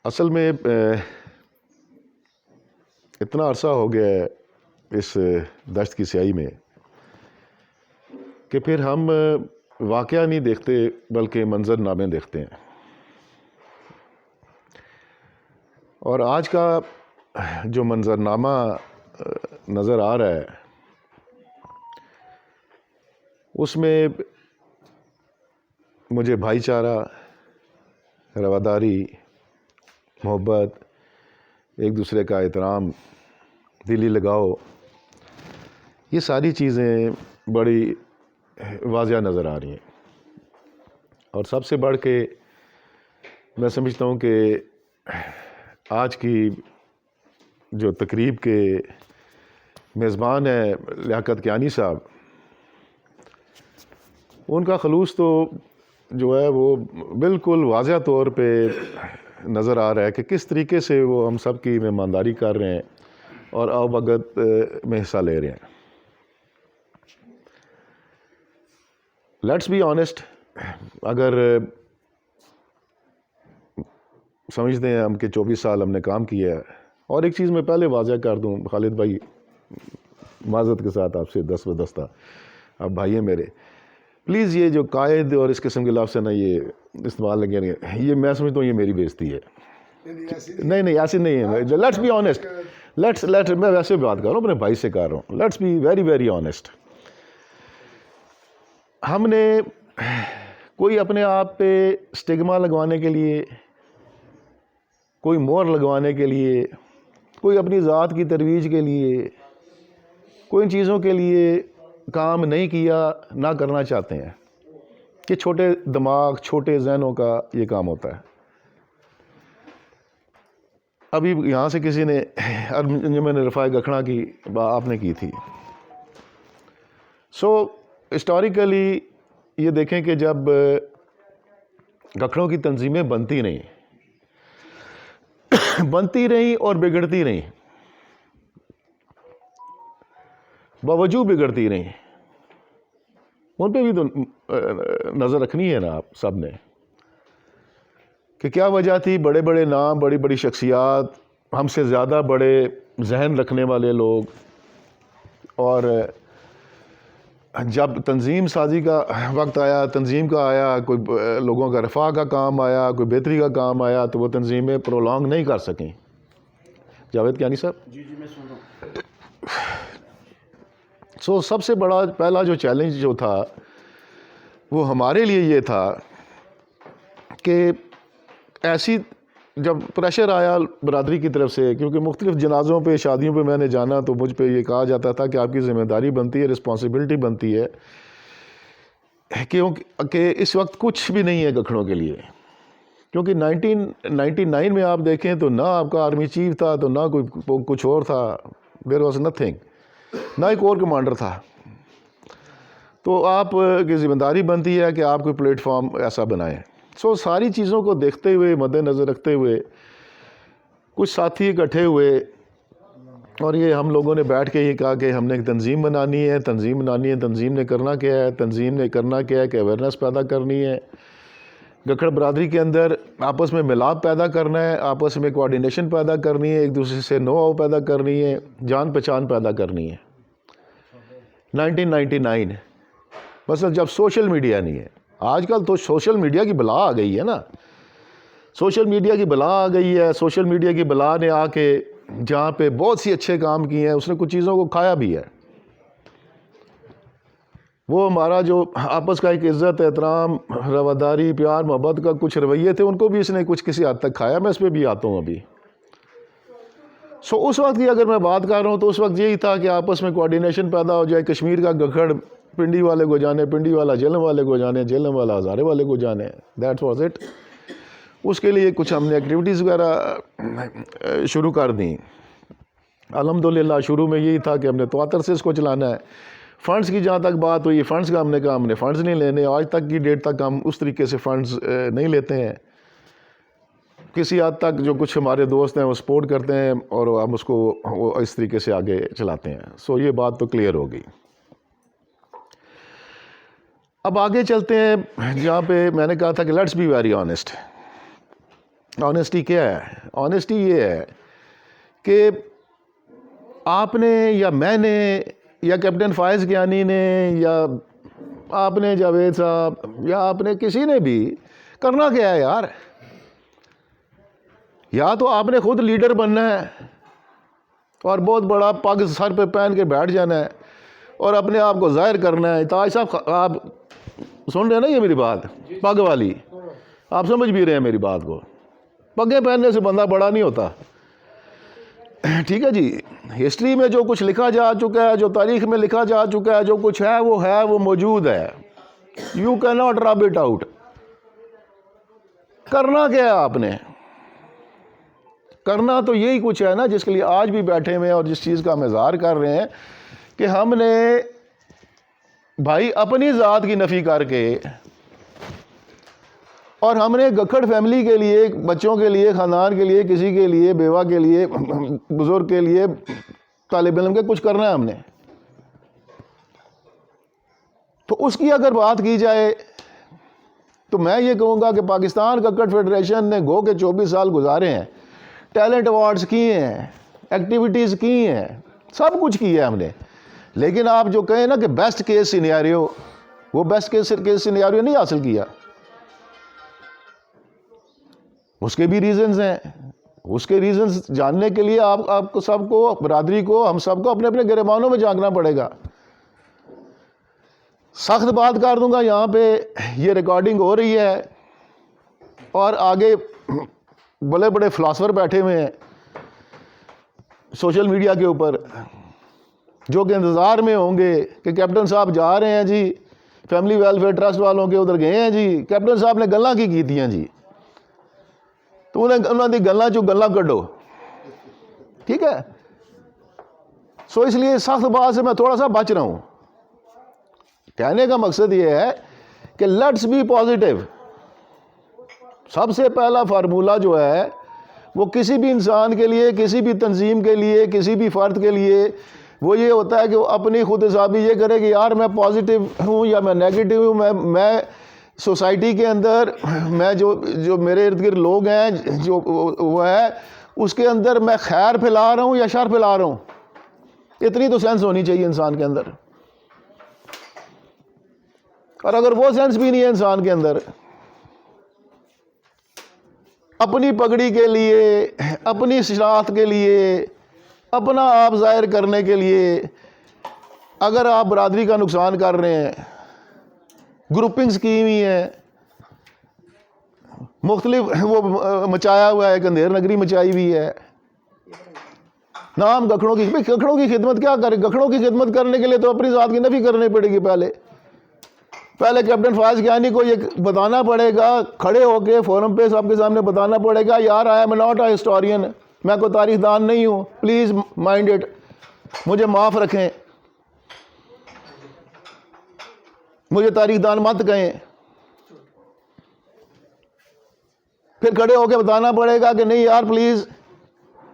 اصل میں اتنا عرصہ ہو گیا ہے اس دشت کی سیاہی میں کہ پھر ہم واقعہ نہیں دیکھتے بلکہ منظر نامے دیکھتے ہیں. اور آج کا جو منظرنامہ نظر آ رہا ہے اس میں مجھے بھائی چارہ، رواداری، محبت، ایک دوسرے کا احترام، دلی لگاؤ، یہ ساری چیزیں بڑی واضح نظر آ رہی ہیں. اور سب سے بڑھ کے میں سمجھتا ہوں کہ آج کی جو تقریب کے میزبان ہیں لیاقت کیانی صاحب، ان کا خلوص تو جو ہے وہ بالکل واضح طور پہ نظر آ رہا ہے کہ کس طریقے سے وہ ہم سب کی مہمانداری کر رہے ہیں اور آوبگت میں حصہ لے رہے ہیں. لیٹس بی آنیسٹ، اگر سمجھتے ہیں ہم کہ 24 سال ہم نے کام کیا ہے. اور ایک چیز میں پہلے واضح کر دوں، خالد بھائی معذرت کے ساتھ آپ سے دست بدستہ، آپ بھائی ہیں میرے، پلیز یہ جو قائد اور اس قسم کے لفظ ہے نا یہ استعمال لگے نہیں، یہ میں سمجھتا ہوں یہ میری بےزتی ہے. نہیں ایسی نہیں ہے. لیٹس بی آنیسٹ، میں ویسے بات کر رہا ہوں، اپنے بھائی سے کر رہا ہوں. Let's be very very honest. ہم نے کوئی اپنے آپ پہ سٹگما لگوانے کے لیے، کوئی مہر لگوانے کے لیے، کوئی اپنی ذات کی ترویج کے لیے، کوئی ان چیزوں کے لیے کام نہیں کیا، نہ کرنا چاہتے ہیں کہ چھوٹے دماغ، چھوٹے ذہنوں کا یہ کام ہوتا ہے. ابھی یہاں سے کسی نے میں نے رفاع گکھڑا کی آپ نے کی تھی. سو ہسٹوریکلی یہ دیکھیں کہ جب گکھڑوں کی تنظیمیں بنتی رہیں اور بگڑتی رہیں، باوجود بگڑتی رہیں، ان پہ بھی تو نظر رکھنی ہے نا آپ سب نے کہ کیا وجہ تھی. بڑے بڑے نام، بڑی بڑی شخصیات، ہم سے زیادہ بڑے ذہن رکھنے والے لوگ، اور جب تنظیم سازی کا وقت آیا، تنظیم کا آیا، کوئی لوگوں کا رفاع کا کام آیا، کوئی بہتری کا کام آیا، تو وہ تنظیمیں پرولونگ نہیں کر سکیں. جاوید کیانی صاحب، جی میں سن رہا ہوں. سو سب سے بڑا پہلا جو چیلنج جو تھا وہ ہمارے لیے یہ تھا کہ ایسی جب پریشر آیا برادری کی طرف سے، کیونکہ مختلف جنازوں پہ، شادیوں پہ میں نے جانا تو مجھ پہ یہ کہا جاتا تھا کہ آپ کی ذمہ داری بنتی ہے، رسپانسبلٹی بنتی ہے کہ اس وقت کچھ بھی نہیں ہے گکھڑوں کے لیے. کیونکہ 1999 میں آپ دیکھیں تو نہ آپ کا آرمی چیف تھا، تو نہ کوئی کچھ اور تھا. دیر واز نتھنگ، نہ ایک اور کمانڈر تھا. تو آپ کی ذمہ داری بنتی ہے کہ آپ کوئی پلیٹ فارم ایسا بنائیں. سو ساری چیزوں کو دیکھتے ہوئے، مد نظر رکھتے ہوئے کچھ ساتھی اکٹھے ہوئے اور یہ ہم لوگوں نے بیٹھ کے یہ کہا کہ ہم نے ایک تنظیم بنانی ہے. تنظیم نے کرنا کیا ہے؟ تنظیم نے کرنا کیا ہے کہ اویئرنیس پیدا کرنی ہے گکھڑ برادری کے اندر، آپس میں ملاپ پیدا کرنا ہے، آپس میں کوارڈینیشن پیدا کرنی ہے، ایک دوسرے سے نو آؤ پیدا کرنی ہے، جان پہچان پیدا کرنی ہے. 1999 مثلا جب سوشل میڈیا نہیں ہے، آج کل تو سوشل میڈیا کی بلا آ گئی ہے نا، سوشل میڈیا کی بلا آ گئی ہے. سوشل میڈیا کی بلا نے آ کے جہاں پہ بہت سی اچھے کام کیے ہیں، اس نے کچھ چیزوں کو کھایا بھی ہے. وہ ہمارا جو آپس کا ایک عزت، احترام، رواداری، پیار، محبت کا کچھ رویے تھے، ان کو بھی اس نے کچھ کسی حد تک کھایا. میں اس پہ بھی آتا ہوں ابھی. سو اس وقت کی اگر میں بات کر رہا ہوں تو اس وقت یہی تھا کہ آپس میں کوارڈینیشن پیدا ہو جائے. کشمیر کا گکھڑ پنڈی والے کو جانے، پنڈی والا جہلم والے کو جانے، جہلم والا ہزارے والے کو جانے. That was it. اس کے لیے کچھ ہم نے ایکٹیویٹیز وغیرہ شروع کر دیں. الحمدللہ شروع میں یہی تھا کہ ہم نے تواتر سے اس کو چلانا ہے. فنڈز کی جہاں تک بات ہوئی، فنڈز کا ہم نے کہا ہم نے فنڈز نہیں لینے. آج تک کی ڈیٹ تک ہم اس طریقے سے فنڈز نہیں لیتے ہیں. کسی حد تک جو کچھ ہمارے دوست ہیں وہ سپورٹ کرتے ہیں اور ہم اس کو اس طریقے سے آگے چلاتے ہیں. سو یہ بات تو کلیئر ہو گئی. اب آگے چلتے ہیں جہاں پہ میں نے کہا تھا کہ let's be very honest. Honesty کیا ہے؟ آنیسٹی یہ ہے کہ آپ نے یا میں نے یا کیپٹن فائز کیانی نے یا آپ نے جاوید صاحب یا آپ نے کسی نے بھی کرنا کیا ہے یار؟ یا تو آپ نے خود لیڈر بننا ہے اور بہت بڑا پگ سر پہ پہن کے بیٹھ جانا ہے اور اپنے آپ کو ظاہر کرنا ہے. تاج صاحب آپ سن رہے ہیں نا یہ میری بات پگ والی؟ آپ سمجھ بھی رہے ہیں میری بات کو. پگیں پہننے سے بندہ بڑا نہیں ہوتا. ٹھیک ہے جی. ہسٹری میں جو کچھ لکھا جا چکا ہے، جو تاریخ میں لکھا جا چکا ہے، جو کچھ ہے وہ موجود ہے. یو کین ناٹ رب اٹ آؤٹ. کرنا کیا ہے آپ نے؟ کرنا تو یہی کچھ ہے نا جس کے لیے آج بھی بیٹھے ہوئے ہیں اور جس چیز کا ہم اظہار کر رہے ہیں کہ ہم نے بھائی اپنی ذات کی نفی کر کے اور ہم نے گکھڑ فیملی کے لیے، بچوں کے لیے، خاندان کے لیے، کسی کے لیے، بیوہ کے لیے، بزرگ کے لیے، طالب علم کے کچھ کرنا ہے ہم نے. تو اس کی اگر بات کی جائے تو میں یہ کہوں گا کہ پاکستان کرکٹ فیڈریشن نے گو کے 24 سال گزارے ہیں. ٹیلنٹ ایوارڈز کیے ہیں، ایکٹیویٹیز کی ہیں، سب کچھ کیا ہے ہم نے. لیکن آپ جو کہیں نا کہ بیسٹ کیس سینیریو، وہ بیسٹ کیس سینیریو نہیں حاصل کیا. اس کے بھی ریزنز ہیں. اس کے ریزنز جاننے کے لیے آپ کو سب کو، برادری کو، ہم سب کو اپنے اپنے گریبانوں میں جھانکنا پڑے گا. سخت بات کر دوں گا یہاں پہ، یہ ریکارڈنگ ہو رہی ہے اور آگے بڑے بڑے فلاسفر بیٹھے ہوئے ہیں سوشل میڈیا کے اوپر، جو کہ انتظار میں ہوں گے کہ کیپٹن صاحب جا رہے ہیں جی فیملی ویلفیئر ٹرسٹ والوں کے ادھر گئے ہیں جی، کیپٹن صاحب نے گلاں کی کیتیاں جی، تو انہوں نے گلاں گلاں کڈو. ٹھیک ہے. سو اس لیے سخت بات سے میں تھوڑا سا بچ رہا ہوں. کہنے کا مقصد یہ ہے کہ لیٹس بی پازیٹیو. سب سے پہلا فارمولہ جو ہے وہ کسی بھی انسان کے لیے، کسی بھی تنظیم کے لیے، کسی بھی فرد کے لیے وہ یہ ہوتا ہے کہ وہ اپنی خود حسابی یہ کرے کہ یار میں پازیٹیو ہوں یا میں نیگیٹو ہوں. میں سوسائٹی کے اندر، میں جو میرے ارد گرد لوگ ہیں جو وہ ہے اس کے اندر میں خیر پھیلا رہا ہوں یا شر پھیلا رہا ہوں. اتنی تو سینس ہونی چاہیے انسان کے اندر. اور اگر وہ سینس بھی نہیں ہے انسان کے اندر، اپنی پگڑی کے لیے، اپنی شناخت کے لیے، اپنا آپ ظاہر کرنے کے لیے اگر آپ برادری کا نقصان کر رہے ہیں، گروپنگز کی ہوئی ہیں، مختلف وہ مچایا ہوا ہے، ایک اندھیر نگری مچائی ہوئی ہے. نام گکھڑوں کی، گکھڑوں کی خدمت کیا کرے؟ گکھڑوں کی خدمت کرنے کے لیے تو اپنی ذات کی نفی کرنی پڑے گی. پہلے کیپٹن فائز کیانی کو یہ بتانا پڑے گا، کھڑے ہو کے فورم پہ سب کے سامنے بتانا پڑے گا یار I am not a historian, میں کوئی تاریخ دان نہیں ہوں، پلیز مائنڈ اٹ، مجھے معاف رکھیں، مجھے تاریخ دان مت کہیں. پھر کھڑے ہو کے بتانا پڑے گا کہ نہیں یار پلیز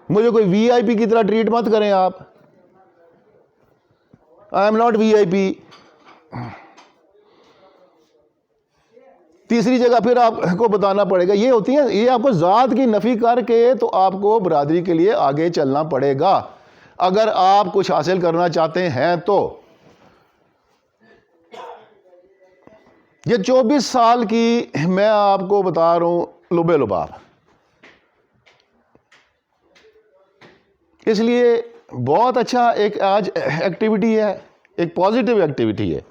مجھے کوئی وی آئی پی کی طرح ٹریٹ مت کریں آپ، آئی ایم ناٹ وی آئی پی. تیسری جگہ پھر آپ کو بتانا پڑے گا. یہ ہوتی ہیں، یہ آپ کو ذات کی نفی کر کے تو آپ کو برادری کے لیے آگے چلنا پڑے گا اگر آپ کچھ حاصل کرنا چاہتے ہیں. تو یہ 24 سال کی میں آپ کو بتا رہا ہوں لبے لباب. اس لیے بہت اچھا ایک آج ایکٹیویٹی ہے، ایک پازیٹیو ایکٹیویٹی ہے.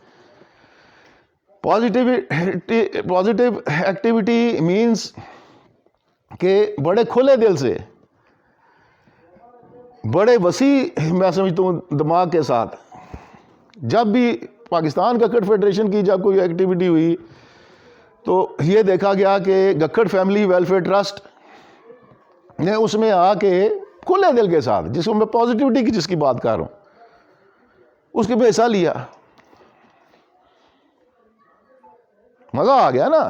پازیٹیو ایکٹیویٹی مینس کہ بڑے کھلے دل سے، بڑے وسیع میں سمجھتا ہوں دماغ کے ساتھ، جب بھی پاکستان کرکٹ فیڈریشن کی جب کوئی ایکٹیویٹی ہوئی تو یہ دیکھا گیا کہ گکھڑ فیملی ویلفیئر ٹرسٹ نے اس میں آ کے کھلے دل کے ساتھ، جس کو میں پازیٹیوٹی کی جس کی بات کر رہا ہوں، اس کے بھی حصہ لیا. مزہ آ گیا نا.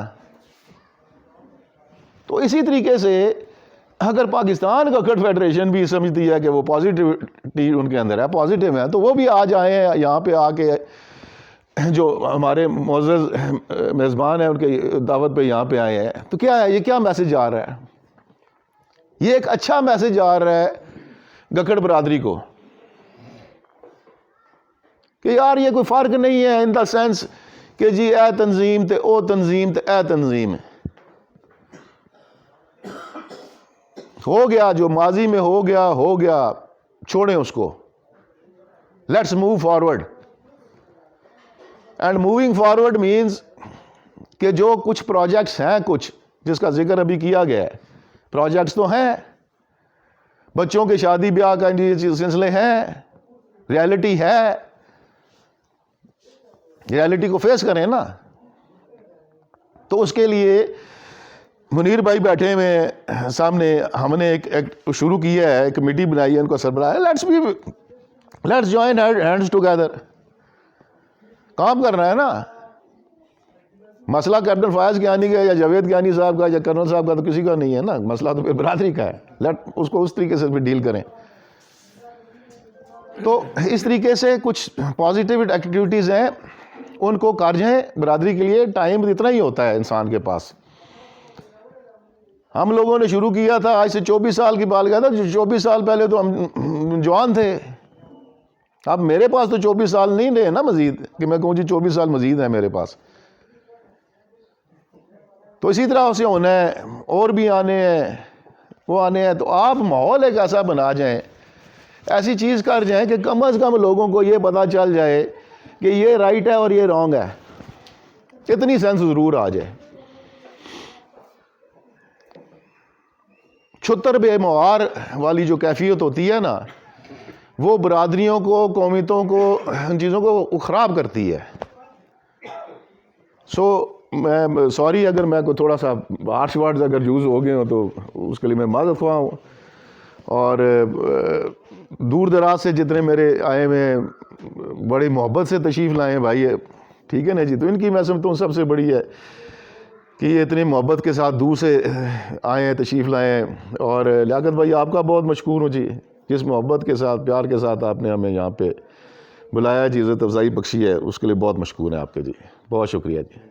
تو اسی طریقے سے اگر پاکستان کرکٹ فیڈریشن بھی سمجھتی ہے کہ وہ پازیٹیوٹی ان کے اندر ہے، پازیٹیو ہے، تو وہ بھی آج آئے ہیں یہاں پہ آ کے، جو ہمارے معزز میزبان ہیں ان کے دعوت پہ یہاں پہ آئے ہیں. تو کیا ہے یہ، کیا میسج آ رہا ہے؟ یہ ایک اچھا میسج آ رہا ہے گکڑ برادری کو کہ یار یہ کوئی فرق نہیں ہے ان دا سینس کہ جی اے تنظیم تے او تنظیم تے اے تنظیم ہو گیا، جو ماضی میں ہو گیا، چھوڑیں اس کو. Let's move forward. And moving forward means کہ جو کچھ پروجیکٹس ہیں، کچھ جس کا ذکر ابھی کیا گیا ہے، پروجیکٹس تو ہیں، بچوں کے شادی بیاہ کا سلسلے ہیں، ریالٹی ہے، ریالٹی کو فیس کریں نا. تو اس کے لیے منیر بھائی بیٹھے ہوئے سامنے، ہم نے ایک شروع کیا ہے، کمیٹی بنائی ہے، ان کو سربراہ ہے. Let's join hands together. کام کرنا ہے نا. مسئلہ کیپٹن فائز گیانی کا یا جاوید گیانی صاحب کا یا کرنل صاحب کا تو کسی کا نہیں ہے نا، مسئلہ تو پھر برادری کا ہے. اس کو اس طریقے سے بھی ڈیل کریں. تو اس طریقے سے کچھ پازیٹیو ایکٹیویٹیز ہیں، ان کو کر جائیں. برادری کے لیے ٹائم اتنا ہی ہوتا ہے انسان کے پاس. ہم لوگوں نے شروع کیا تھا آج سے 24 سال کی بات کیا تھا، 24 سال پہلے تو ہم جوان تھے. اب میرے پاس تو 24 سال نہیں رہے نا مزید، کہ میں کہوں جی 24 سال مزید ہیں میرے پاس. تو اسی طرح سے ہونا ہے، اور بھی آنے ہیں، وہ آنے ہیں. تو آپ ماحول ایک ایسا بنا جائیں، ایسی چیز کر جائیں کہ کم از کم لوگوں کو یہ پتا چل جائے کہ یہ رائٹ ہے اور یہ رانگ ہے. اتنی سینس ضرور آ جائے. چھتر بے موار والی جو کیفیت ہوتی ہے نا، وہ برادریوں کو، قومیتوں کو، ان چیزوں کو خراب کرتی ہے. میں سوری اگر میں کو تھوڑا سا ہارش ورڈز اگر یوز ہو گئے ہوں تو اس کے لیے میں معذرت خواہ ہوں. اور دور دراز سے جتنے میرے آئے ہوئے بڑی محبت سے تشریف لائے ہیں بھائی، ٹھیک ہے نا جی. تو ان کی میں سمجھتا ہوں سب سے بڑی ہے کہ یہ اتنی محبت کے ساتھ دور سے آئے ہیں، تشریف لائے ہیں. اور لیاقت بھائی آپ کا بہت مشکور ہوں جی، جس محبت کے ساتھ، پیار کے ساتھ آپ نے ہمیں یہاں پہ بلایا جی، عزت افزائی بخشی ہے، اس کے لیے بہت مشکور ہیں آپ کے جی. بہت شکریہ جی.